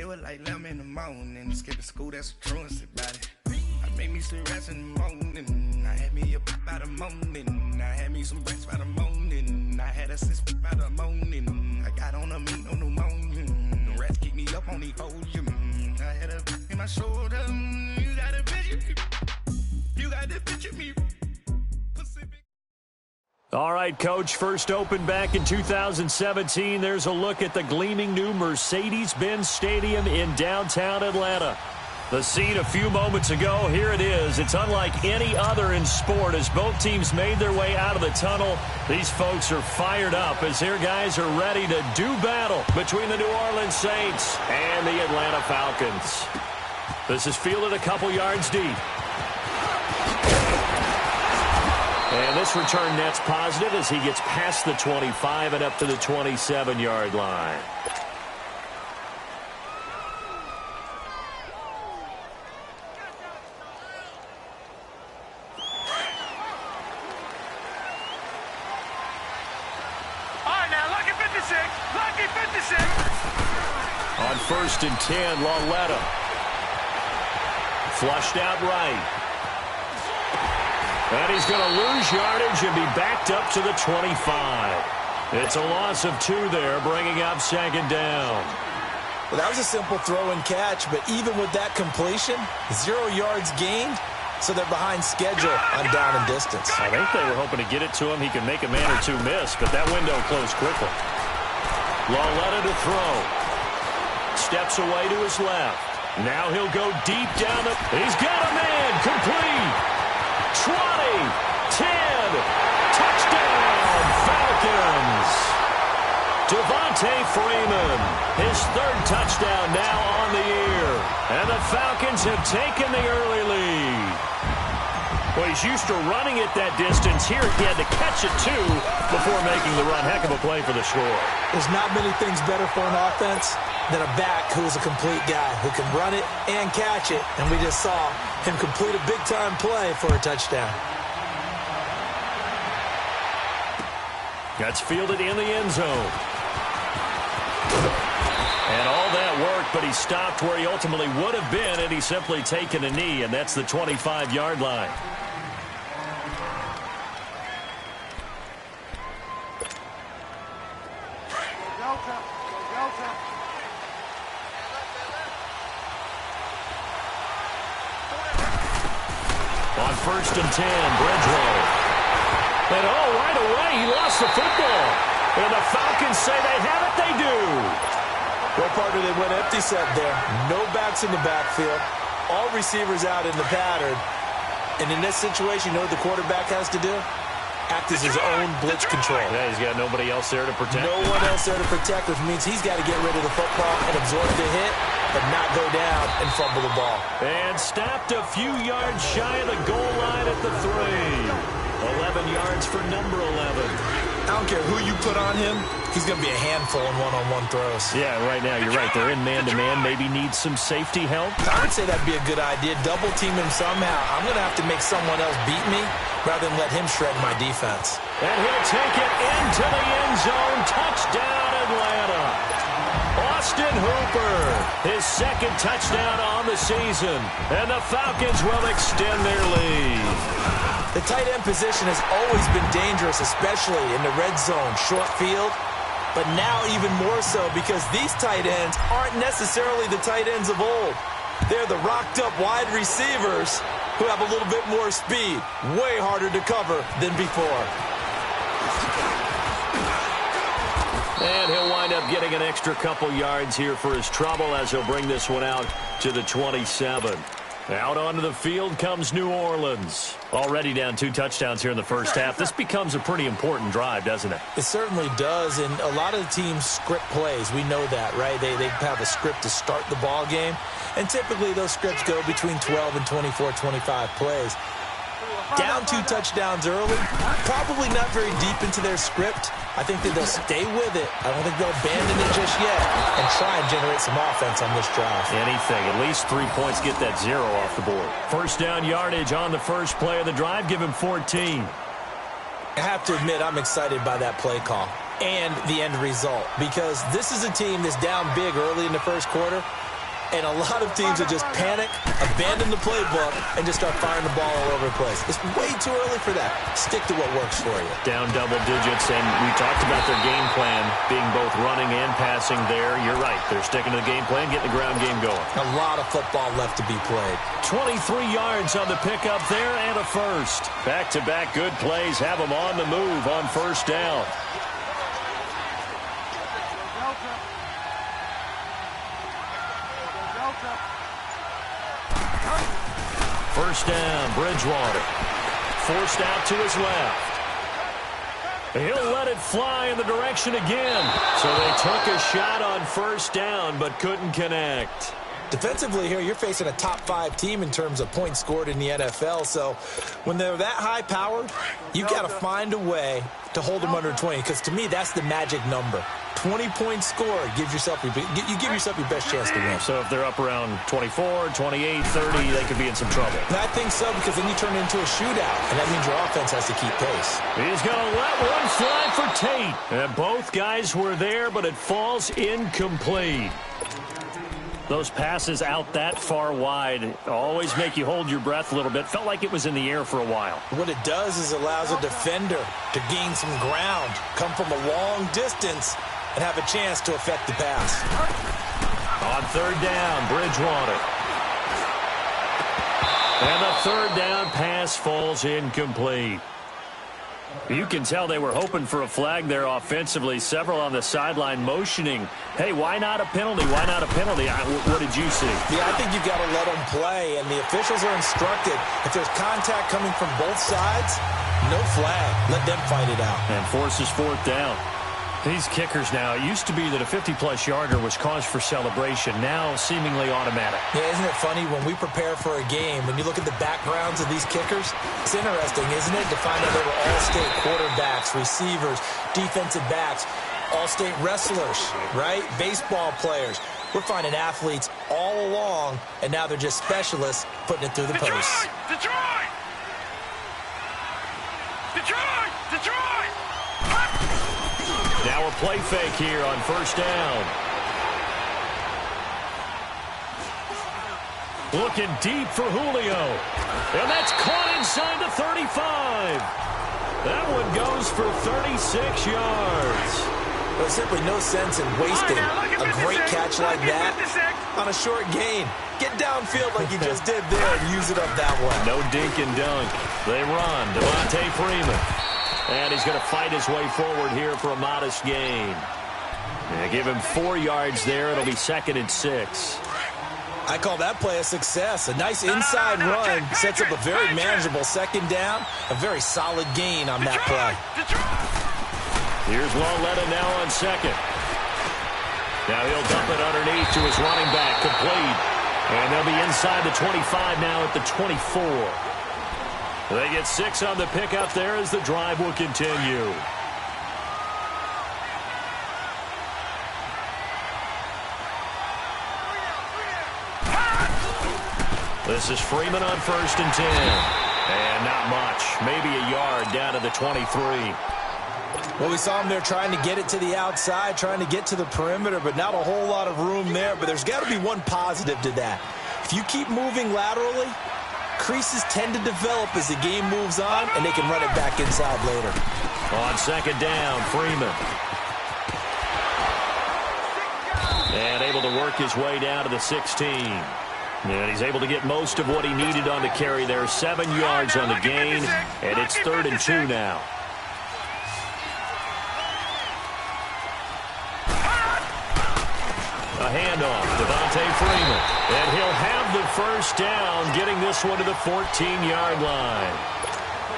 It was like 11 in the morning, skip to school, that's a truancy about it. I made me some rest in the morning, I had me up by the morning, I had me some breakfast by the morning, I had a six by the morning, I got on a meat on the morning, the rest keep me up on the podium, I had a in my shoulder, you got a picture, you got the picture me. All right, Coach, first opened back in 2017. There's a look at the gleaming new Mercedes-Benz Stadium in downtown Atlanta. The scene a few moments ago, here it is. It's unlike any other in sport as both teams made their way out of the tunnel. These folks are fired up as their guys are ready to do battle between the New Orleans Saints and the Atlanta Falcons. This is fielded a couple yards deep. And this return net's positive as he gets past the 25 and up to the 27-yard line. All right, now, lucky 56. Lucky 56. On 1st and 10, Lauletta. Flushed out right. And he's going to lose yardage and be backed up to the 25. It's a loss of 2 there, bringing up 2nd down. Well, that was a simple throw and catch, but even with that completion, 0 yards gained, so they're behind schedule on down and distance. I think they were hoping to get it to him. He could make a man or two miss, but that window closed quickly. Lauletta to throw. Steps away to his left. Now he'll go deep down the... He's got a man! Complete! 20, 10, touchdown, Falcons. Devontae Freeman, his 3rd touchdown now on the year. And the Falcons have taken the early lead. Well, he's used to running it that distance. Here he had to catch it, too, before making the run. Heck of a play for the score. There's not many things better for an offense than a back who is a complete guy who can run it and catch it. And we just saw him complete a big-time play for a touchdown. That's fielded in the end zone. And all that work, but he stopped where he ultimately would have been, and he's simply taken a knee, and that's the 25-yard line. On 1st and 10, Bridgewater. And right away, he lost the football. And the Falcons say they have it, they do. Well, partner, they went empty set there. No backs in the backfield. All receivers out in the pattern. And in this situation, you know what the quarterback has to do? Act as his own blitz control. Yeah, he's got nobody else there to protect. No one else there to protect, which means he's got to get rid of the football and absorb the hit, but not go down and fumble the ball. And stopped a few yards shy of the goal line at the 3. 11 yards for number 11. I don't care who you put on him, he's going to be a handful in one-on-one throws. Yeah, right now, you're right. They're in man-to-man. Maybe needs some safety help. I would say that'd be a good idea. Double team him somehow. I'm going to have to make someone else beat me rather than let him shred my defense. And he'll take it into the end zone. Touchdown, Atlanta. Austin Hooper, his 2nd touchdown on the season. And the Falcons will extend their lead. The tight end position has always been dangerous, especially in the red zone, short field. But now even more so because these tight ends aren't necessarily the tight ends of old. They're the rocked-up wide receivers who have a little bit more speed. Way harder to cover than before. And he'll wind up getting an extra couple yards here for his trouble as he'll bring this one out to the 27. Out onto the field comes New Orleans. Already down 2 touchdowns here in the first half. This becomes a pretty important drive, doesn't it? It certainly does, and a lot of the teams script plays. We know that, right? They have a script to start the ball game, and typically those scripts go between 12 and 24, 25 plays. Down 2 touchdowns early, probably not very deep into their script. I think that they'll stay with it. I don't think they'll abandon it just yet and try and generate some offense on this drive. Anything. At least 3 points, get that 0 off the board. First down yardage on the first play of the drive. Give him 14. I have to admit, I'm excited by that play call and the end result because this is a team that's down big early in the first quarter, And a lot of teams will just panic, abandon the playbook, and just start firing the ball all over the place. It's way too early for that. Stick to what works for you. Down double digits, and we talked about their game plan being both running and passing there. You're right. They're sticking to the game plan, getting the ground game going. A lot of football left to be played. 23 yards on the pickup there and a first. Back-to-back good plays have them on the move on first down. First down, Bridgewater. Forced out to his left. He'll let it fly in the direction again. So they took a shot on first down but couldn't connect. Defensively here, you're facing a top-5 team in terms of points scored in the NFL. So when they're that high-powered, you got to find a way to hold them under 20. Because to me, that's the magic number. 20 points scored, you give yourself your best chance to win. So if they're up around 24, 28, 30, they could be in some trouble. And I think so, because then you turn it into a shootout, and that means your offense has to keep pace. He's going to let one fly for Tate. And both guys were there, but it falls incomplete. Those passes out that far wide always make you hold your breath a little bit. Felt like it was in the air for a while. What it does is allows a defender to gain some ground, come from a long distance, and have a chance to affect the pass. On third down, Bridgewater. And the third down pass falls incomplete. You can tell they were hoping for a flag there offensively. Several on the sideline motioning, hey, why not a penalty? Why not a penalty? What did you see? Yeah, I think you've got to let them play, and the officials are instructed. If there's contact coming from both sides, no flag. Let them fight it out. And forces fourth down. These kickers now, it used to be that a 50-plus yarder was cause for celebration. Now seemingly automatic. Yeah, isn't it funny when we prepare for a game, when you look at the backgrounds of these kickers, it's interesting, isn't it, to find out they were all-state quarterbacks, receivers, defensive backs, all-state wrestlers, right? Baseball players. We're finding athletes all along, and now they're just specialists putting it through the posts. Detroit! Detroit! Detroit! Now a play fake here on first down. Looking deep for Julio. And that's caught inside the 35. That one goes for 36 yards. There's simply no sense in wasting a great catch like that on a short gain. Get downfield like you just did there and use it up that way. No dink and dunk. They run. Devontae Freeman. And he's going to fight his way forward here for a modest gain. Give him 4 yards there. It'll be 2nd and 6. I call that play a success. A nice inside run sets up a very manageable second down. A very solid gain on that play. Here's Lauletta now on second. Now he'll dump it underneath to his running back. Complete. And they'll be inside the 25 now at the 24. They get 6 on the pickup there as the drive will continue. This is Freeman on 1st and 10. And not much. Maybe a yard down to the 23. Well, we saw him there trying to get it to the outside, trying to get to the perimeter, but not a whole lot of room there. But there's got to be one positive to that. If you keep moving laterally, creases tend to develop as the game moves on, and they can run it back inside later. On 2nd down, Freeman. And able to work his way down to the 16. And he's able to get most of what he needed on the carry there. 7 yards on the gain, and it's 3rd and 2 now. A handoff, Devontae Freeman. And he'll have the first down, getting this one to the 14-yard line.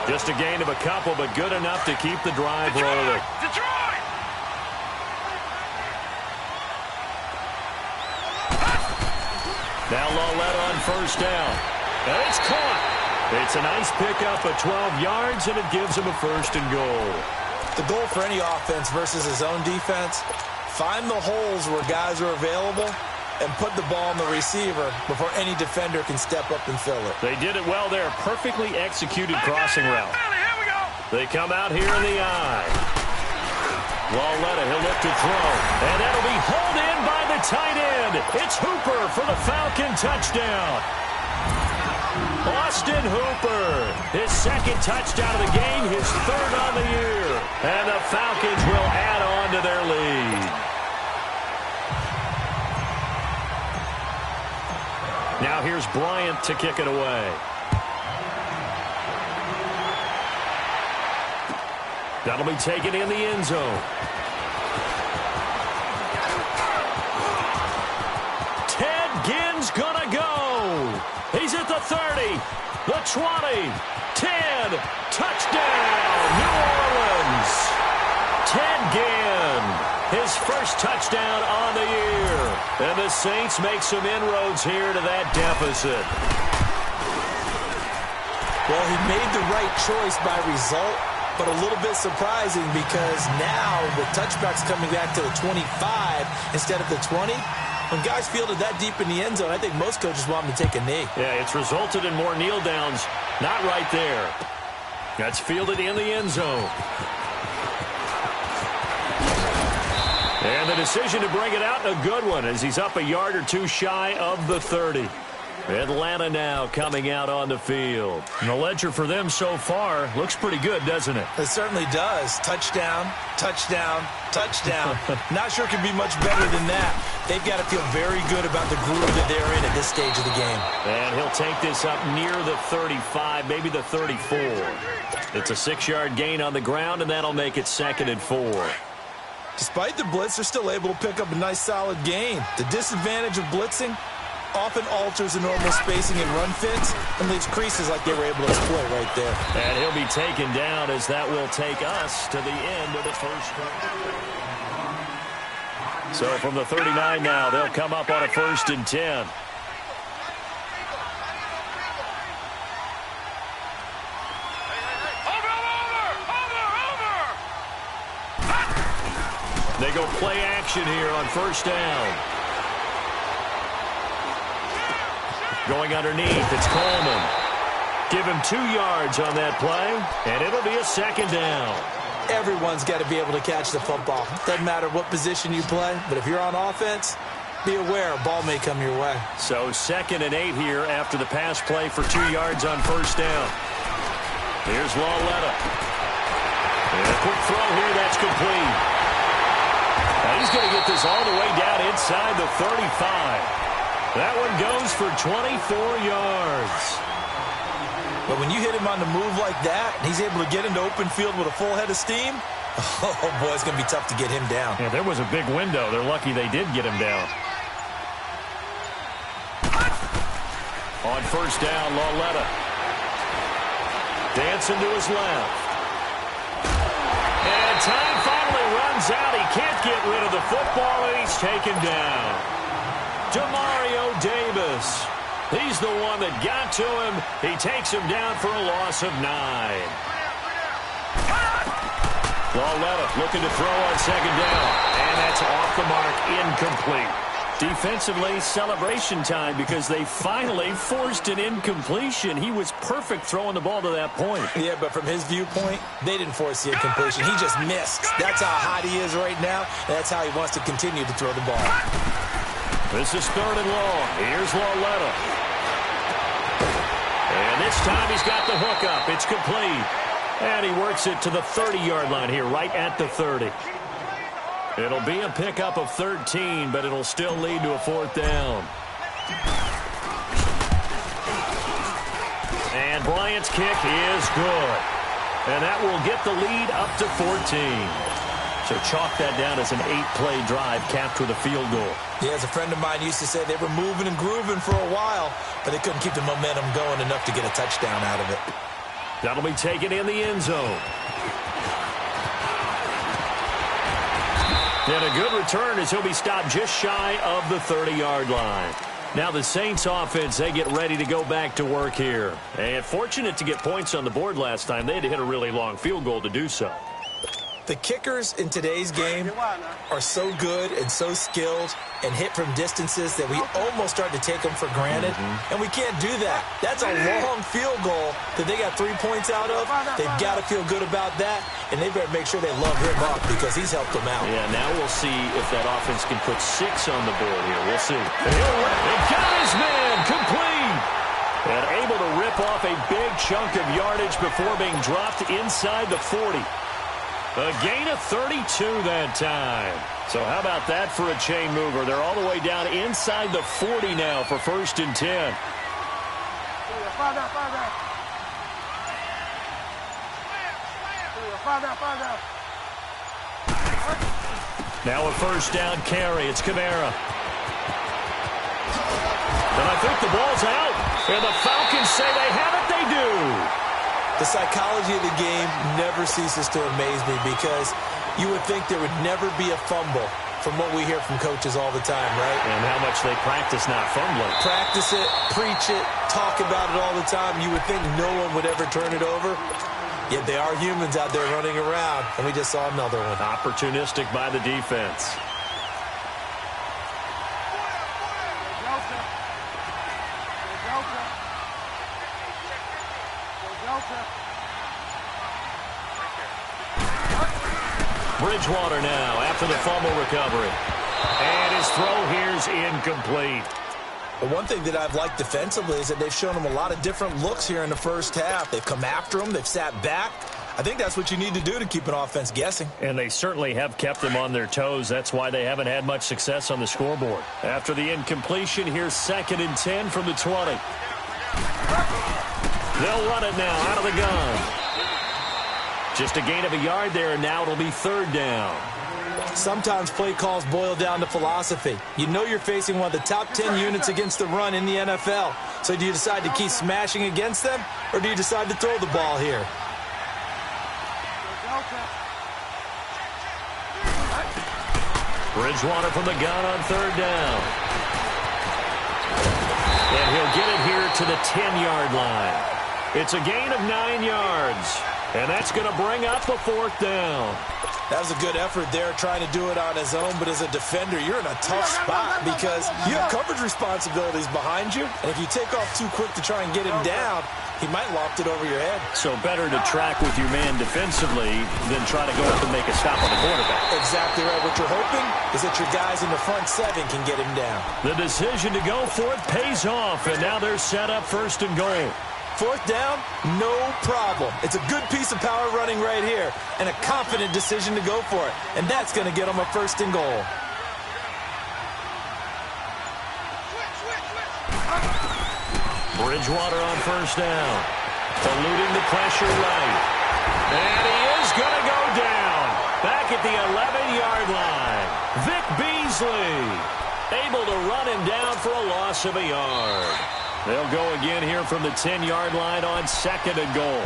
Just a gain of a couple, but good enough to keep the drive rolling. Detroit! Now Lauletta on 1st down. And it's caught. It's a nice pickup of 12 yards, and it gives him a 1st and goal. The goal for any offense versus his own defense, find the holes where guys are available and put the ball on the receiver before any defender can step up and fill it. They did it well there. Perfectly executed crossing route. They come out here in the eye. Lauletta, he'll look to throw. And that'll be hauled in by the to tight end. It's Hooper for the Falcon touchdown. Austin Hooper, his second touchdown of the game, his third on the year. And the Falcons will add on to their lead. Now here's Bryant to kick it away. That'll be taken in the end zone. Ted Ginn's gonna go. He's at the 30, the 20, 10, touchdown, New Orleans. Ted Ginn, his first touchdown on the year. And the Saints make some inroads here to that deficit. Well, he made the right choice by result, but a little bit surprising because now with touchbacks coming back to the 25 instead of the 20, when guys fielded that deep in the end zone, I think most coaches want him to take a knee. Yeah, it's resulted in more kneel downs. Not right there. That's fielded in the end zone. And the decision to bring it out, a good one, as he's up a yard or two shy of the 30. Atlanta now coming out on the field. And the ledger for them so far looks pretty good, doesn't it? It certainly does. Touchdown, touchdown, touchdown. Not sure it can be much better than that. They've got to feel very good about the groove that they're in at this stage of the game. And he'll take this up near the 35, maybe the 34. It's a 6-yard gain on the ground, and that'll make it 2nd and 4. Despite the blitz, they're still able to pick up a nice solid gain. The disadvantage of blitzing often alters the normal spacing and run fits and leaves creases like they were able to exploit right there. And he'll be taken down as that will take us to the end of the first quarter. So from the 39 now, they'll come up on a 1st and 10. They go play action here on 1st down. Going underneath, it's Coleman. Give him 2 yards on that play, and it'll be a 2nd down. Everyone's got to be able to catch the football. Doesn't matter what position you play, but if you're on offense, be aware a ball may come your way. So 2nd and 8 here after the pass play for 2 yards on 1st down. Here's Lauletta. And a quick throw here, that's complete. Now he's going to get this all the way down inside the 35. That one goes for 24 yards. But when you hit him on the move like that, he's able to get into open field with a full head of steam, oh, boy, it's going to be tough to get him down. Yeah, there was a big window. They're lucky they did get him down. On 1st down, Lauletta. Dancing to his left. And time finally runs out. He can't get rid of the football, and he's taken down. Demario Davis. He's the one that got to him. He takes him down for a loss of 9. Lauletta looking to throw on 2nd down. And that's off the mark, incomplete. Defensively, celebration time because they finally forced an incompletion. He was perfect throwing the ball to that point. Yeah, but from his viewpoint, they didn't force the incompletion. He just missed. That's how hot he is right now. And that's how he wants to continue to throw the ball. This is 3rd and long. Here's Lauletta. And this time he's got the hook up. It's complete. And he works it to the 30-yard line here, right at the 30. It'll be a pickup of 13, but it'll still lead to a 4th down. And Bryant's kick is good. And that will get the lead up to 14. So chalk that down as an 8-play drive capped with a field goal. Yeah, as a friend of mine used to say, they were moving and grooving for a while, but they couldn't keep the momentum going enough to get a touchdown out of it. That'll be taken in the end zone. And a good return as he'll be stopped just shy of the 30-yard line. Now the Saints offense, they get ready to go back to work here. And fortunate to get points on the board last time. They had to hit a really long field goal to do so. The kickers in today's game are so good and so skilled and hit from distances that we almost start to take them for granted, and we can't do that. That's a long field goal that they got 3 points out of. They've got to feel good about that, and they better make sure they love him up because he's helped them out. Yeah, now we'll see if that offense can put 6 on the board here. We'll see. He got his man complete. And able to rip off a big chunk of yardage before being dropped inside the 40. A gain of 32 that time. So how about that for a chain mover? They're all the way down inside the 40 now for 1st and 10. Now a 1st down carry. It's Kamara. And I think the ball's out. And the Falcons say they have it. They do. The psychology of the game never ceases to amaze me because you would think there would never be a fumble from what we hear from coaches all the time, right? And how much they practice not fumbling. Practice it, preach it, talk about it all the time. You would think no one would ever turn it over. Yet they are humans out there running around, and we just saw another one. Opportunistic by the defense. Bridgewater now after the fumble recovery. And his throw here's incomplete. The one thing that I've liked defensively is that they've shown him a lot of different looks here in the first half. They've come after him. They've sat back. I think that's what you need to do to keep an offense guessing. And they certainly have kept them on their toes. That's why they haven't had much success on the scoreboard. After the incompletion, here's 2nd and 10 from the 20. They'll run it now out of the gun. Just a gain of a yard there, and now it'll be 3rd down. Sometimes play calls boil down to philosophy. You know you're facing one of the top 10 units against the run in the NFL. So do you decide to keep smashing against them, or do you decide to throw the ball here? Bridgewater from the gun on 3rd down. And he'll get it here to the 10-yard line. It's a gain of 9 yards. And that's going to bring up the 4th down. That was a good effort there, trying to do it on his own. But as a defender, you're in a tough spot because you have coverage responsibilities behind you. And if you take off too quick to try and get him down, he might loft it over your head. So better to track with your man defensively than try to go up and make a stop on the quarterback. Exactly right. What you're hoping is that your guys in the front 7 can get him down. The decision to go for it pays off. And now they're set up 1st and goal. 4th down, no problem. It's a good piece of power running right here and a confident decision to go for it. And that's going to get them a 1st and goal. Bridgewater on 1st down. Eluding the pressure right. And he is going to go down. Back at the 11-yard line. Vic Beasley able to run him down for a loss of a yard. They'll go again here from the 10-yard line on 2nd and goal.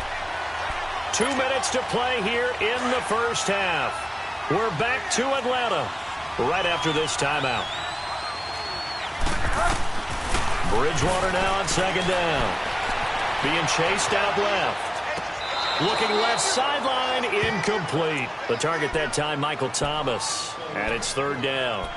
2 minutes to play here in the first half. We're back to Atlanta right after this timeout. Bridgewater now on 2nd down. Being chased out left. Looking left sideline, incomplete. The target that time, Michael Thomas. And it's 3rd down.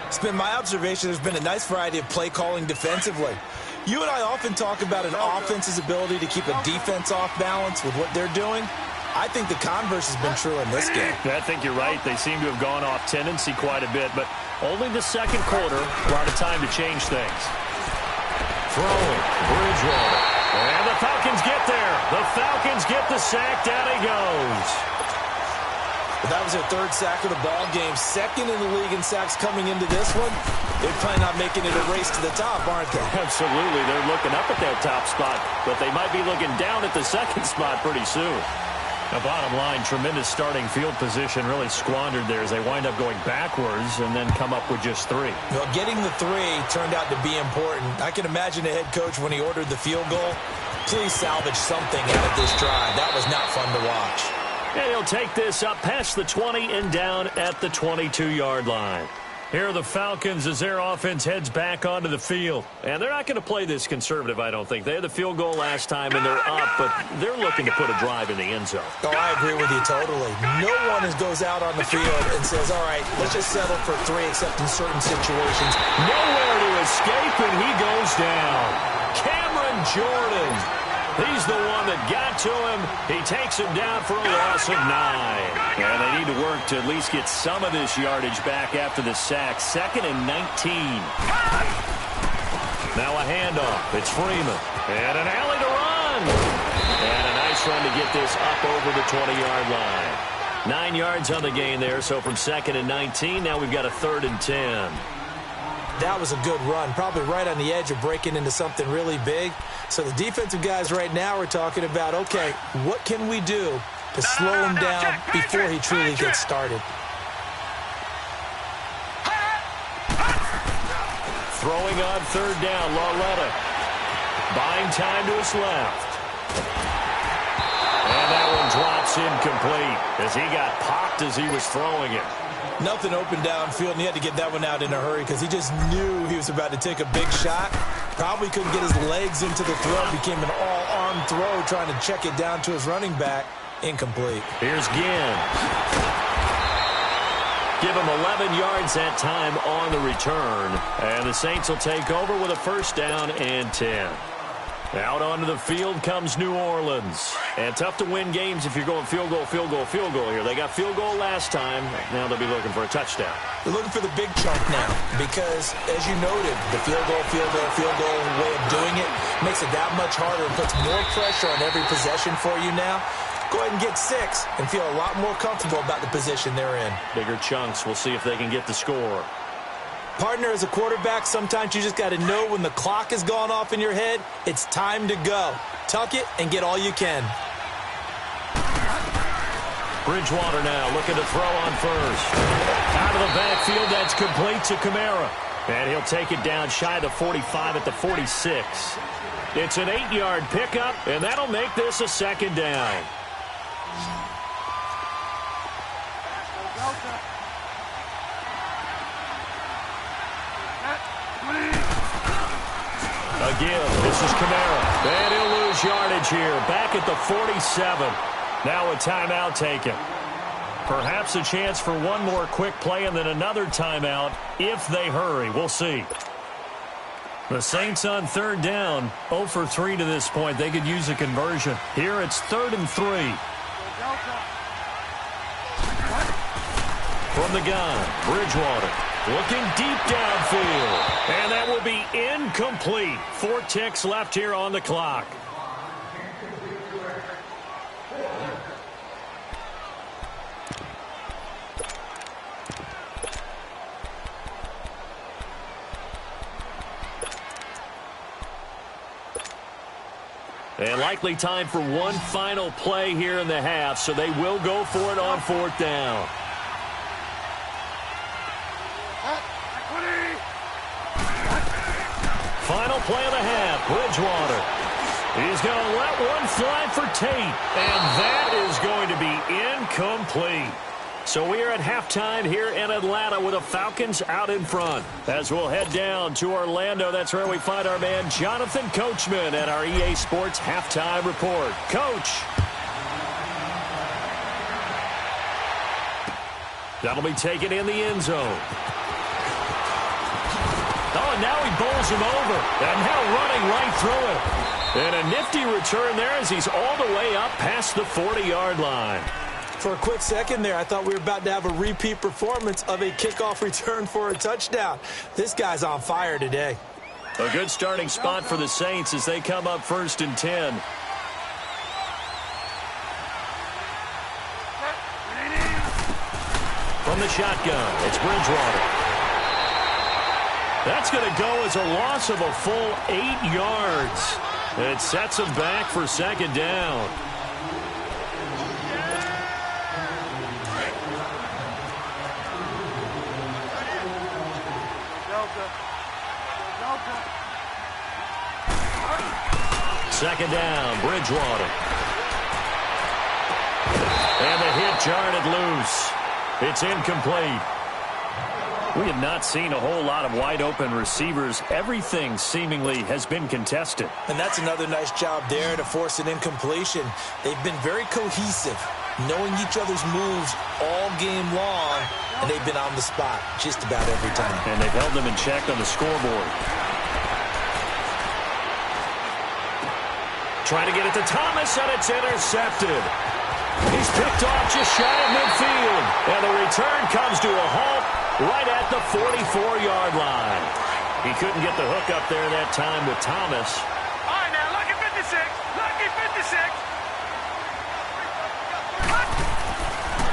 It's been my observation there's been a nice variety of play calling defensively. You and I often talk about an offense's ability to keep a defense off balance with what they're doing. I think the converse has been true in this game. I think you're right. They seem to have gone off tendency quite a bit, but only the 2nd quarter brought a time to change things. Throwing, Bridgewater. And the Falcons get there. The Falcons get the sack. Down he goes. But that was their 3rd sack of the ball game. 2nd in the league in sacks coming into this one. They plan on making it a race to the top, aren't they? Absolutely. They're looking up at that top spot, but they might be looking down at the 2nd spot pretty soon. The bottom line, tremendous starting field position really squandered there as they wind up going backwards and then come up with just 3. Well, getting the 3 turned out to be important. I can imagine the head coach when he ordered the field goal. Please salvage something out of this drive. That was not fun to watch. And he'll take this up past the 20 and down at the 22-yard line. Here are the Falcons as their offense heads back onto the field. And they're not going to play this conservative, I don't think. They had the field goal last time, and they're up, but they're looking to put a drive in the end zone. Oh, I agree with you totally. No one goes out on the field and says, all right, let's just settle for 3, except in certain situations. Nowhere to escape, and he goes down. Cameron Jordan. He's the one that got to him. He takes him down for a loss of 9. And they need to work to at least get some of this yardage back after the sack. 2nd and 19. Now a handoff. It's Freeman. And an alley to run. And a nice run to get this up over the 20-yard line. 9 yards on the gain there, so from 2nd and 19, now we've got a 3rd and 10. That was a good run, probably right on the edge of breaking into something really big. So the defensive guys right now are talking about, okay, what can we do to slow him down before he truly gets started? Throwing on 3rd down, Lauletta. Buying time to his left. And that one drops incomplete as he got popped as he was throwing it. Nothing open downfield, and he had to get that one out in a hurry because he just knew he was about to take a big shot. Probably couldn't get his legs into the throw. Became an all-arm throw trying to check it down to his running back. Incomplete. Here's Ginn. Give him 11 yards that time on the return. And the Saints will take over with a 1st down and 10. Out onto the field comes New Orleans. And tough to win games if you're going field goal, field goal, field goal here. They got field goal last time. Now they'll be looking for a touchdown. They're looking for the big chunk now because, as you noted, the field goal way of doing it makes it that much harder and puts more pressure on every possession for you now. Go ahead and get 6 and feel a lot more comfortable about the position they're in. Bigger chunks. We'll see if they can get the score. Partner, as a quarterback, sometimes you just got to know when the clock has gone off in your head, it's time to go. Tuck it and get all you can. Bridgewater now looking to throw on 1st. Out of the backfield, that's complete to Kamara. And he'll take it down shy of the 45 at the 46. It's an 8-yard pickup, and that'll make this a 2nd down. Again, this is Kamara. And he'll lose yardage here. Back at the 47. Now a timeout taken. Perhaps a chance for one more quick play and then another timeout if they hurry. We'll see. The Saints on 3rd down. 0 for 3 to this point. They could use a conversion. Here it's 3rd and 3. From the gun, Bridgewater. Looking deep downfield. And that will be incomplete. 4 ticks left here on the clock. And likely time for one final play here in the half, so they will go for it on 4th down. Final play of the half, Bridgewater. He's going to let one fly for Tate, and that is going to be incomplete. So we are at halftime here in Atlanta with the Falcons out in front. As we'll head down to Orlando, that's where we find our man Jonathan Coachman at our EA Sports Halftime Report. Coach. That'll be taken in the end zone. Oh, and now he bowls him over. And now running right through it. And a nifty return there as he's all the way up past the 40-yard line. For a quick second there, I thought we were about to have a repeat performance of a kickoff return for a touchdown. This guy's on fire today. A good starting spot for the Saints as they come up 1st and 10. From the shotgun, it's Bridgewater. That's going to go as a loss of a full 8 yards. It sets him back for 2nd down. Second down, Bridgewater. And the hit jarred it loose. It's incomplete. We have not seen a whole lot of wide-open receivers. Everything seemingly has been contested. And that's another nice job there to force an incompletion. They've been very cohesive, knowing each other's moves all game long, and they've been on the spot just about every time. And they've held them in check on the scoreboard. Trying to get it to Thomas, and it's intercepted. He's picked off just shy of midfield. And the return comes to a halt right at the 44-yard line. He couldn't get the hook up there that time with Thomas. All right, now, lucky 56. Lucky 56.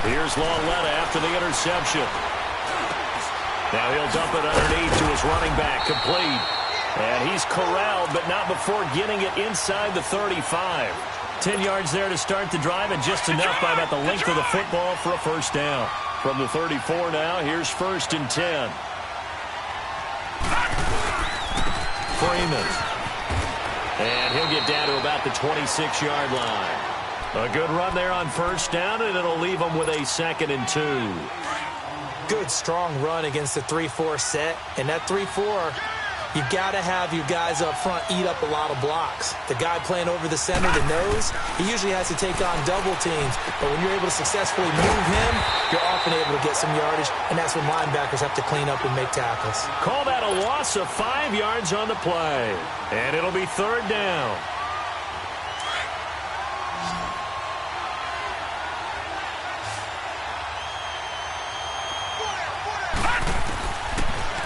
Here's Lauletta after the interception. Now he'll dump it underneath to his running back, complete. And he's corralled, but not before getting it inside the 35. 10 yards there to start the drive, and just enough by about the length of the football for a first down. From the 34 now, here's 1st and 10. Freeman. And he'll get down to about the 26-yard line. A good run there on first down, and it'll leave him with a 2nd and 2. Good, strong run against the 3-4 set. And that 3-4, you've got to have your guys up front eat up a lot of blocks. The guy playing over the center, the nose, he usually has to take on double teams. But when you're able to successfully move him, you're often able to get some yardage, and that's when linebackers have to clean up and make tackles. Call that a loss of 5 yards on the play. And it'll be 3rd down.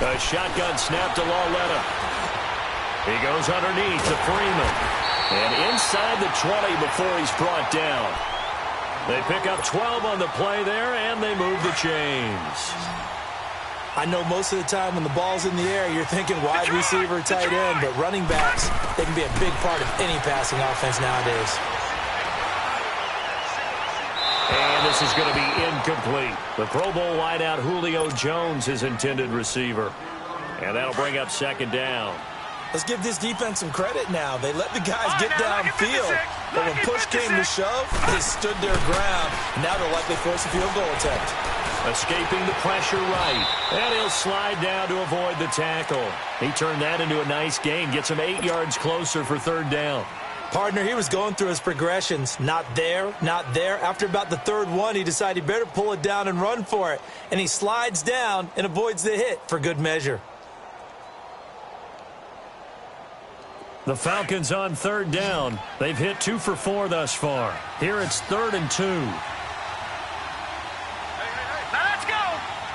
A shotgun snap to Lauletta. He goes underneath to Freeman. And inside the 20 before he's brought down. They pick up 12 on the play there, and they move the chains. I know most of the time when the ball's in the air, you're thinking wide receiver, tight end, but running backs, they can be a big part of any passing offense nowadays. And this is going to be incomplete. The Pro Bowl wideout Julio Jones is intended receiver. And that'll bring up 2nd down. Let's give this defense some credit now. They let the guys get downfield. But when push came to shove, they stood their ground. Now they'll likely force a field goal attempt. Escaping the pressure right. And he'll slide down to avoid the tackle. He turned that into a nice gain. Gets him 8 yards closer for 3rd down. Partner, he was going through his progressions. Not there, not there. After about the 3rd one, he decided he better pull it down and run for it. And he slides down and avoids the hit for good measure. The Falcons on 3rd down. They've hit 2 for 4 thus far. Here it's 3rd and 2. Now let's go.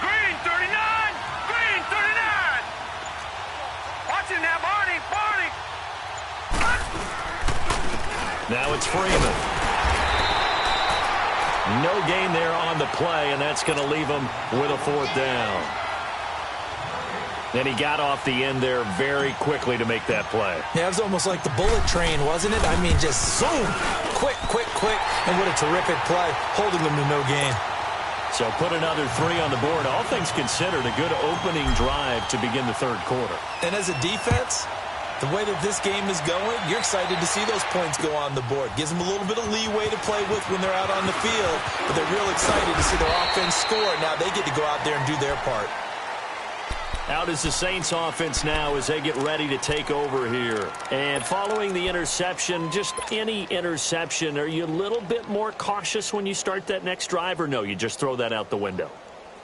Green 39. Green 39. Watch it now, Barney. Barney. Now it's Freeman. No gain there on the play, and that's going to leave him with a 4th down. And he got off the end there very quickly to make that play. Yeah, it was almost like the bullet train, wasn't it? I mean, just zoom. Quick, quick, quick. And what a terrific play, holding them to no gain. So put another 3 on the board. All things considered, a good opening drive to begin the 3rd quarter. And as a defense, the way that this game is going, you're excited to see those points go on the board. Gives them a little bit of leeway to play with when they're out on the field, but they're real excited to see their offense score. Now they get to go out there and do their part. Out is the Saints offense now as they get ready to take over here. And following the interception, just any interception, are you a little bit more cautious when you start that next drive, or no, you just throw that out the window?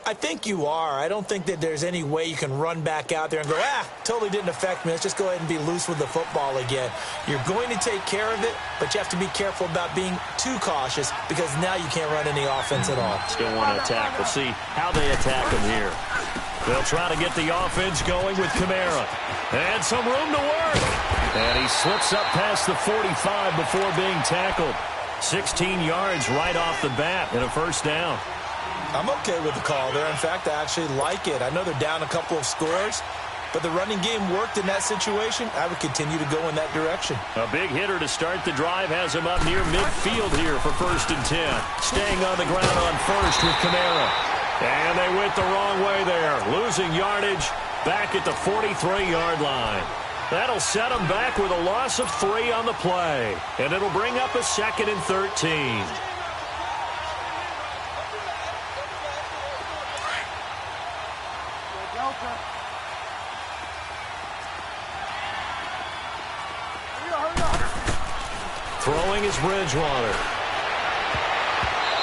I think you are. I don't think that there's any way you can run back out there and go, totally didn't affect me. Let's just go ahead and be loose with the football again. You're going to take care of it, but you have to be careful about being too cautious because now you can't run any offense at all. Still want to attack. We'll see how they attack him here. They'll try to get the offense going with Kamara. And some room to work. And he slips up past the 45 before being tackled. 16 yards right off the bat and a 1st down. I'm okay with the call there. In fact, I actually like it. I know they're down a couple of scores, but the running game worked in that situation. I would continue to go in that direction. A big hitter to start the drive has him up near midfield here for 1st and 10. Staying on the ground on 1st with Kamara. And they went the wrong way there. Losing yardage back at the 43-yard line. That'll set them back with a loss of 3 on the play. And it'll bring up a 2nd and 13. Throwing is Bridgewater.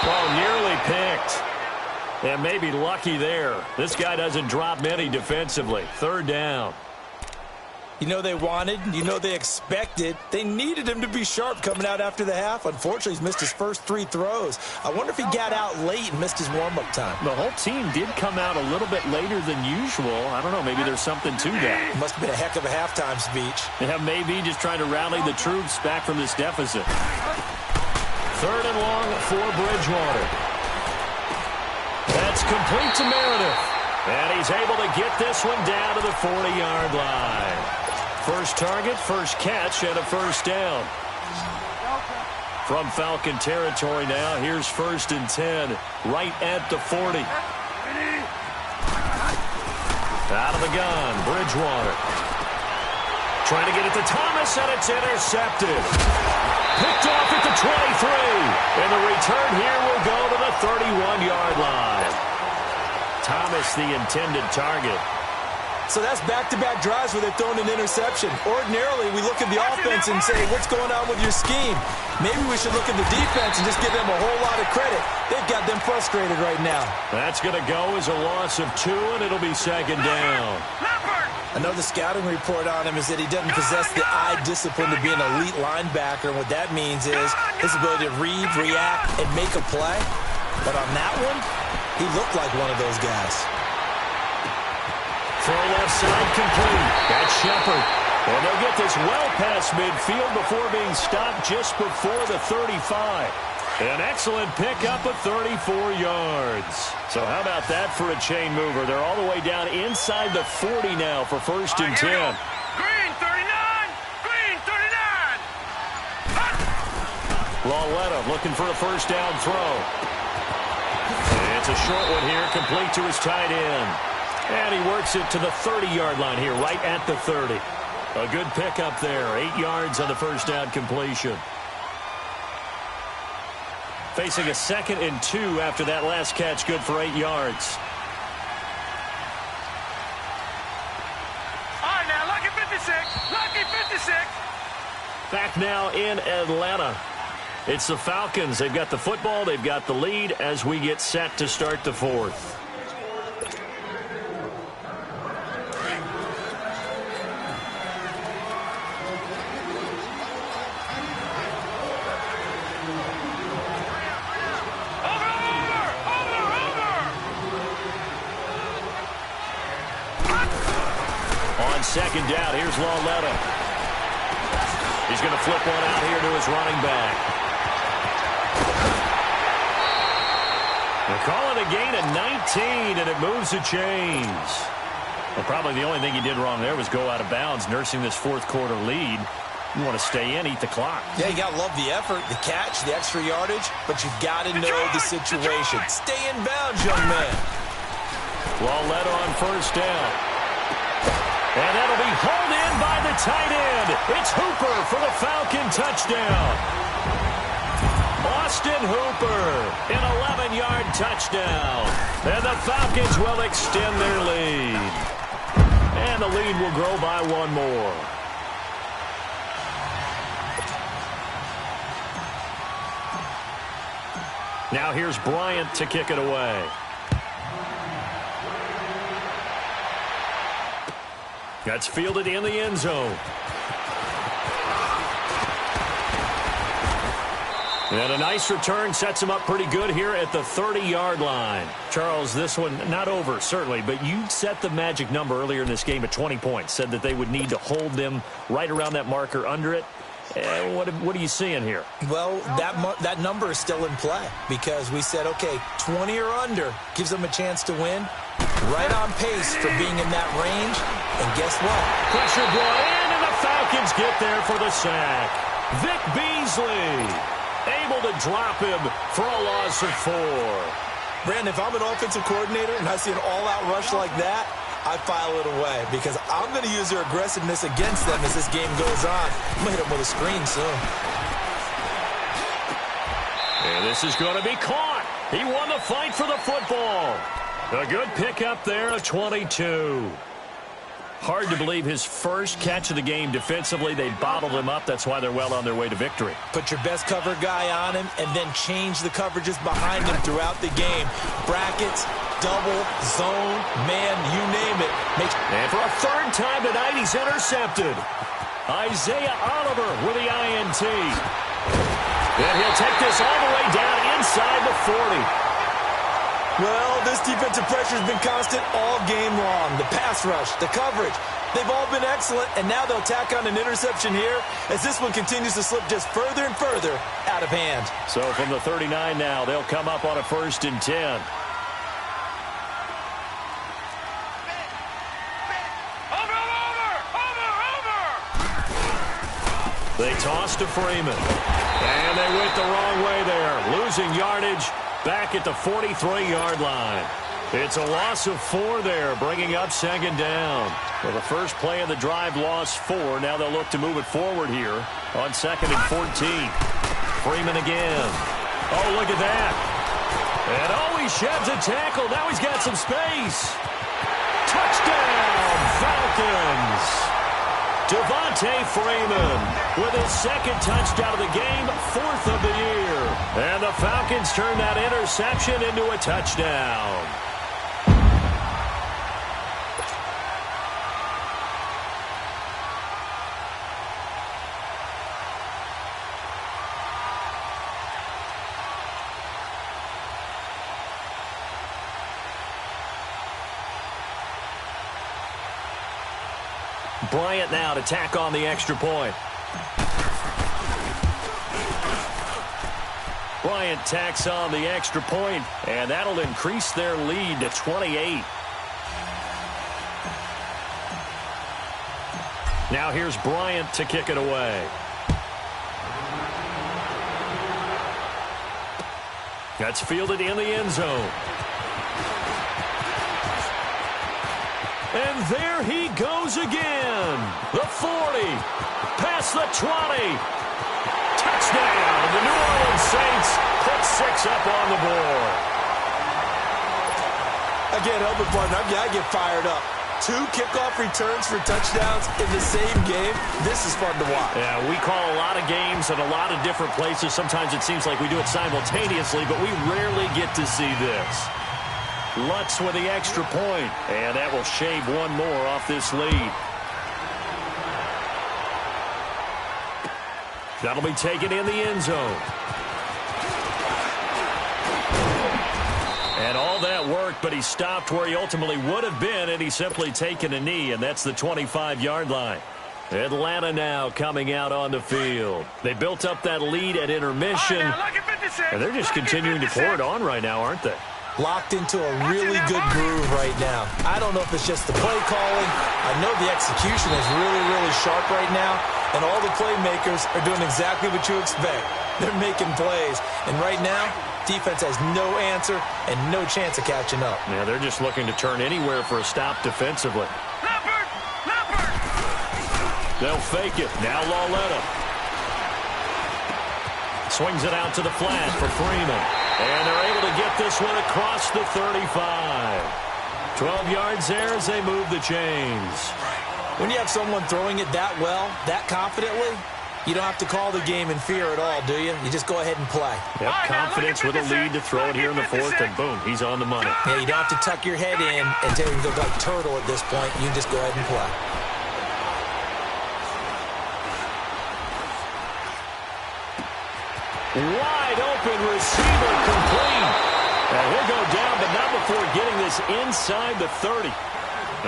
Oh, nearly picked. And maybe lucky there. This guy doesn't drop many defensively. Third down. You know they wanted, you know they expected. They needed him to be sharp coming out after the half. Unfortunately, he's missed his first 3 throws. I wonder if he got out late and missed his warm-up time. The whole team did come out a little bit later than usual. I don't know, maybe there's something to that. Must have been a heck of a halftime speech. Yeah, maybe just trying to rally the troops back from this deficit. Third and long for Bridgewater. That's complete to Meredith. And he's able to get this one down to the 40-yard line. First target, first catch, and a first down. From Falcon territory now, here's 1st and 10, right at the 40. Out of the gun, Bridgewater. Trying to get it to Thomas, and it's intercepted. Picked off at the 23. And the return here will go to the 31-yard line. Thomas, the intended target. So that's back-to-back drives where they've thrown an interception. Ordinarily, we look at the offense and say, what's going on with your scheme? Maybe we should look at the defense and just give them a whole lot of credit. They've got them frustrated right now. That's going to go as a loss of 2, and it'll be 2nd down. I know the scouting report on him is that he doesn't possess the eye discipline to be an elite linebacker, and what that means is his ability to read, react, and make a play. But on that one, he looked like one of those guys. Throw left side complete. That's Shepard. And they'll get this well past midfield before being stopped just before the 35. An excellent pickup of 34 yards. So how about that for a chain mover? They're all the way down inside the 40 now for 1st and 10. Green 39! Green 39! Lauletta looking for a first down throw. It's a short one here, complete to his tight end. And he works it to the 30-yard line here, right at the 30. A good pickup there, 8 yards on the first down completion. Facing a 2nd and 2 after that last catch, good for 8 yards. All right, now, lucky 56. Lucky 56. Back now in Atlanta. It's the Falcons. They've got the football. They've got the lead as we get set to start the 4th. Second down, here's Lauletta. He's going to flip one out here to his running back. They'll call it a gain of 19, and it moves the chains. Well, probably the only thing he did wrong there was go out of bounds, nursing this 4th quarter lead. You want to stay in, eat the clock. Yeah, you got to love the effort, the catch, the extra yardage, but you got to know the situation. Stay in bounds, young man. Lauletta on first down. And that'll be hauled in by the tight end. It's Hooper for the Falcon touchdown. Austin Hooper, an 11-yard touchdown. And the Falcons will extend their lead. And the lead will grow by 1 more. Now here's Bryant to kick it away. That's fielded in the end zone. And a nice return sets him up pretty good here at the 30-yard line. Charles, this one not over, certainly, but you set the magic number earlier in this game at 20 points. Said that they would need to hold them right around that marker under it. What are you seeing here? Well, that number is still in play because we said, okay, 20 or under gives them a chance to win. Right on pace for being in that range. And guess what? Pressure brought in, and the Falcons get there for the sack. Vic Beasley able to drop him for a loss of 4. Brandon, if I'm an offensive coordinator and I see an all-out rush like that, I file it away because I'm going to use their aggressiveness against them as this game goes on. I'm going to hit them with a screen soon. And this is going to be caught. He won the fight for the football. A good pickup there of 22. Hard to believe his first catch of the game defensively. They bottled him up. That's why they're well on their way to victory. Put your best cover guy on him and then change the coverages behind him throughout the game. Brackets, double, zone, man, you name it. And for a third time tonight, he's intercepted. Isaiah Oliver with the INT. And he'll take this all the way down inside the 40. Well, this defensive pressure has been constant all game long. The pass rush, the coverage, they've all been excellent, and now they'll tack on an interception here as this one continues to slip just further and further out of hand. So from the 39 now, they'll come up on a 1st and 10. They toss to Freeman. And they went the wrong way there. Losing yardage back at the 43-yard line. It's a loss of 4 there, bringing up 2nd down. Well, the first play of the drive lost 4. Now they'll look to move it forward here on 2nd and 14. Freeman again. Oh, look at that. And he sheds a tackle. Now he's got some space. Touchdown, Falcons. Devontae Freeman with his 2nd touchdown of the game, 4th of the year. And the Falcons turn that interception into a touchdown. Bryant now to tack on the extra point. Bryant tacks on the extra point, and that'll increase their lead to 28. Now here's Bryant to kick it away. That's fielded in the end zone. And there he goes again. The 40, past the 20. Touchdown. The New Orleans Saints put 6 up on the board. Again, help it, partner. I get fired up. 2 kickoff returns for touchdowns in the same game. This is fun to watch. Yeah, we call a lot of games in a lot of different places. Sometimes it seems like we do it simultaneously, but we rarely get to see this. Lutz with the extra point, and that will shave 1 more off this lead. That'll be taken in the end zone. And all that worked, but he stopped where he ultimately would have been, and he's simply taken a knee, and that's the 25-yard line. Atlanta now coming out on the field. They built up that lead at intermission, and they're just continuing to pour it on right now, aren't they? Locked into a really good groove right now. I don't know if it's just the play calling. I know the execution is really, really sharp right now, and all the playmakers are doing exactly what you expect. They're making plays, and right now, defense has no answer and no chance of catching up. Yeah, they're just looking to turn anywhere for a stop defensively. They'll fake it. Now Lauletta swings it out to the flat for Freeman. And they're able to get this one across the 35. 12 yards there as they move the chains. When you have someone throwing it that well, that confidently, you don't have to call the game in fear at all, do you? You just go ahead and play. Yep, confidence with a lead to throw it here in the 4th, and boom, he's on the money. Yeah, you don't have to tuck your head in and tell you to go like turtle at this point. You just go ahead and play. Wide open receiver complete. And he'll go down, but not before getting this inside the 30.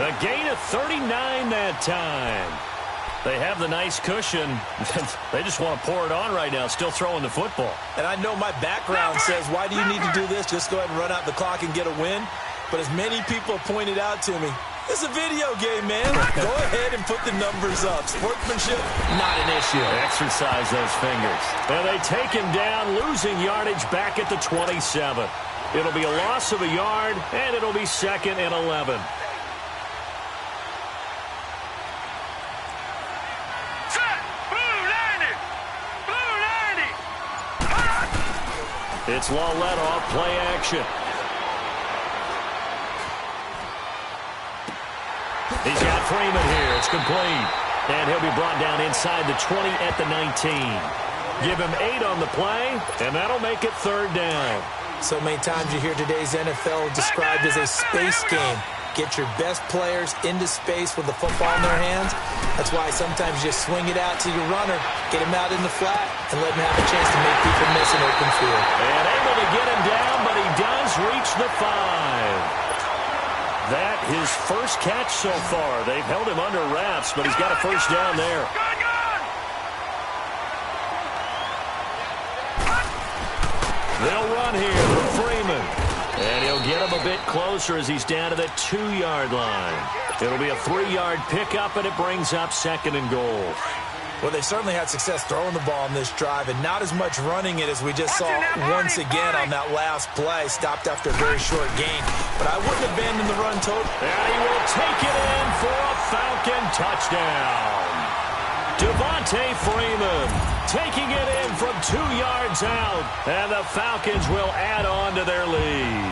A gain of 39 that time. They have the nice cushion. They just want to pour it on right now, still throwing the football. And I know my background says, why do you need to do this? Just go ahead and run out the clock and get a win. But as many people have pointed out to me, it's a video game, man. Go ahead and put the numbers up. Sportsmanship, not an issue. Exercise those fingers. And they take him down, losing yardage back at the 27. It'll be a loss of a yard, and it'll be 2nd and 11. It's Lauletta off play action. He's got Freeman here. It's complete. And he'll be brought down inside the 20 at the 19. Give him 8 on the play, and that'll make it 3rd down. So many times you hear today's NFL described as a space game. Get your best players into space with the football in their hands. That's why sometimes you just swing it out to your runner, get him out in the flat, and let him have a chance to make people miss an open field. And able to get him down, but he does reach the 5. That his first catch so far. They've held him under wraps, but he's got a first down there. They'll run here from Freeman. And he'll get him a bit closer as he's down to the 2-yard line. It'll be a 3-yard pickup, and it brings up 2nd and goal. Well, they certainly had success throwing the ball in this drive, and not as much running it as we just saw once again on that last play. Stopped after a very short gain. But I wouldn't abandon the run total. And he will take it in for a Falcon touchdown. Devontae Freeman taking it in from 2 yards out. And the Falcons will add on to their lead.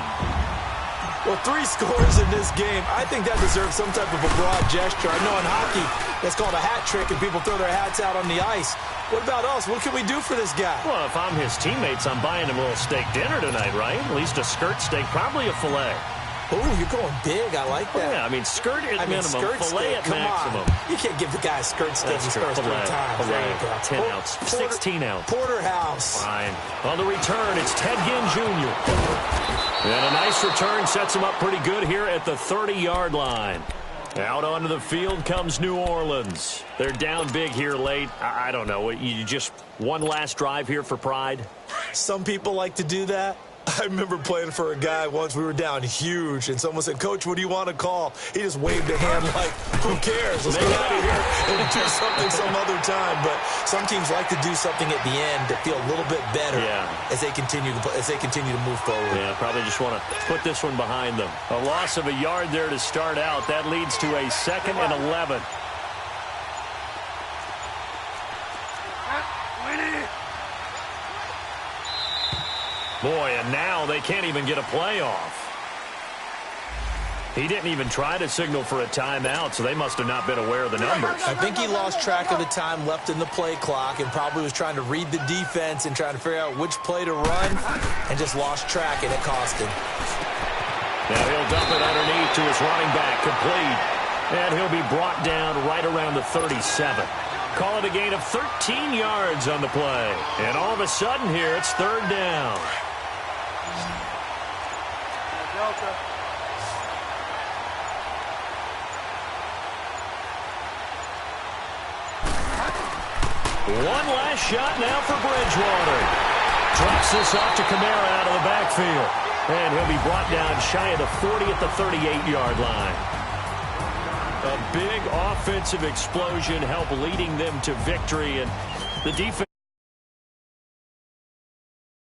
Well, 3 scores in this game. I think that deserves some type of a broad gesture. I know in hockey, that's called a hat trick, and people throw their hats out on the ice. What about us? What can we do for this guy? Well, if I'm his teammates, I'm buying him a little steak dinner tonight, right? At least a skirt steak, probably a filet. Ooh, you're going big. I like that. Yeah, I mean, skirt at minimum, filet at maximum. You can't give the guy a skirt steak his first 3 times. Filet, 10 ounce, 16 ounce. Porterhouse. Fine. On the return, it's Ted Ginn Jr. And a nice return sets him up pretty good here at the 30-yard line. Out onto the field comes New Orleans. They're down big here late. I don't know. You just one last drive here for pride? Some people like to do that. I remember playing for a guy once. We were down huge, and someone said, "Coach, what do you want to call?" He just waved a hand like, "Who cares? Let's get out of here and do something some other time." But some teams like to do something at the end to feel a little bit better as they continue to move forward. Yeah, probably just want to put this one behind them. A loss of a yard there to start out. That leads to a 2nd and 11. Boy, and now they can't even get a play off. He didn't even try to signal for a timeout, so they must have not been aware of the numbers. I think he lost track of the time left in the play clock and probably was trying to read the defense and trying to figure out which play to run and just lost track, and it cost him. Now he'll dump it underneath to his running back, complete. And he'll be brought down right around the 37. Call it a gain of 13 yards on the play. And all of a sudden here, it's 3rd down. One last shot now for Bridgewater. Drops this off to Kamara out of the backfield. And he'll be brought down shy of the 40 at the 38-yard line. A big offensive explosion helped leading them to victory, and the defense